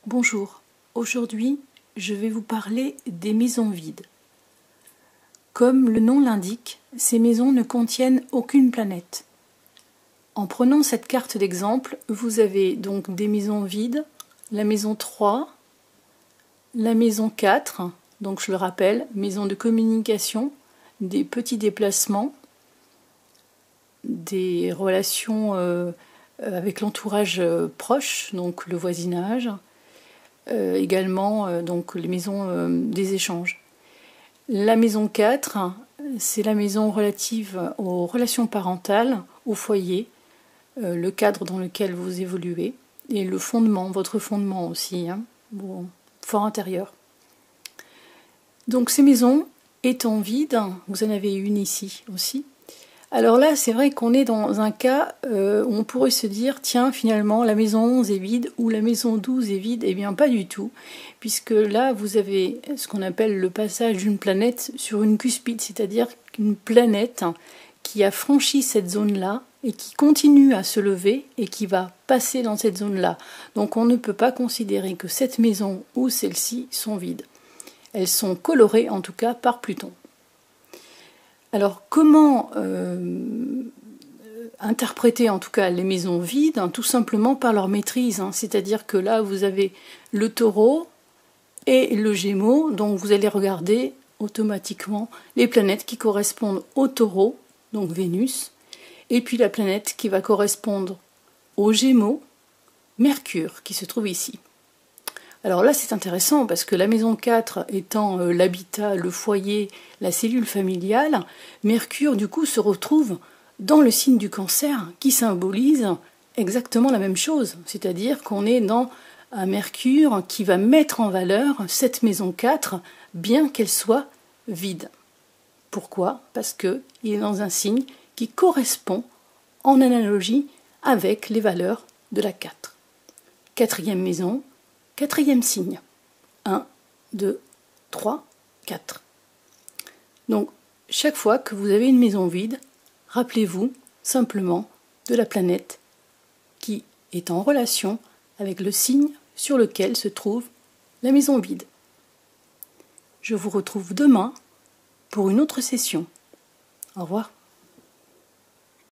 Bonjour, aujourd'hui je vais vous parler des maisons vides. Comme le nom l'indique, ces maisons ne contiennent aucune planète. En prenant cette carte d'exemple, vous avez donc des maisons vides, la maison 3, la maison 4, donc je le rappelle, maison de communication, des petits déplacements, des relations avec l'entourage proche, donc le voisinage, également donc les maisons des échanges. La maison 4, c'est la maison relative aux relations parentales, au foyer, le cadre dans lequel vous évoluez, et le fondement, votre fondement aussi, bon, fort intérieur. Donc ces maisons étant vides, vous en avez une ici aussi. Alors là, c'est vrai qu'on est dans un cas où on pourrait se dire, tiens, finalement, la maison 11 est vide ou la maison 12 est vide. Eh bien, pas du tout, puisque là, vous avez ce qu'on appelle le passage d'une planète sur une cuspide, c'est-à-dire une planète qui a franchi cette zone-là et qui continue à se lever et qui va passer dans cette zone-là. Donc, on ne peut pas considérer que cette maison ou celle-ci sont vides. Elles sont colorées, en tout cas, par Pluton. Alors, comment interpréter en tout cas les maisons vides? Tout simplement par leur maîtrise. C'est-à-dire que là, vous avez le taureau et le gémeaux, donc vous allez regarder automatiquement les planètes qui correspondent au taureau, donc Vénus, et puis la planète qui va correspondre au gémeaux, Mercure, qui se trouve ici. Alors là, c'est intéressant parce que la maison 4 étant l'habitat, le foyer, la cellule familiale, Mercure, du coup, se retrouve dans le signe du Cancer qui symbolise exactement la même chose. C'est-à-dire qu'on est dans un Mercure qui va mettre en valeur cette maison 4, bien qu'elle soit vide. Pourquoi? Parce qu'il est dans un signe qui correspond en analogie avec les valeurs de la 4. Quatrième maison, quatrième signe. 1, 2, 3, 4. Donc, chaque fois que vous avez une maison vide, rappelez-vous simplement de la planète qui est en relation avec le signe sur lequel se trouve la maison vide. Je vous retrouve demain pour une autre session. Au revoir.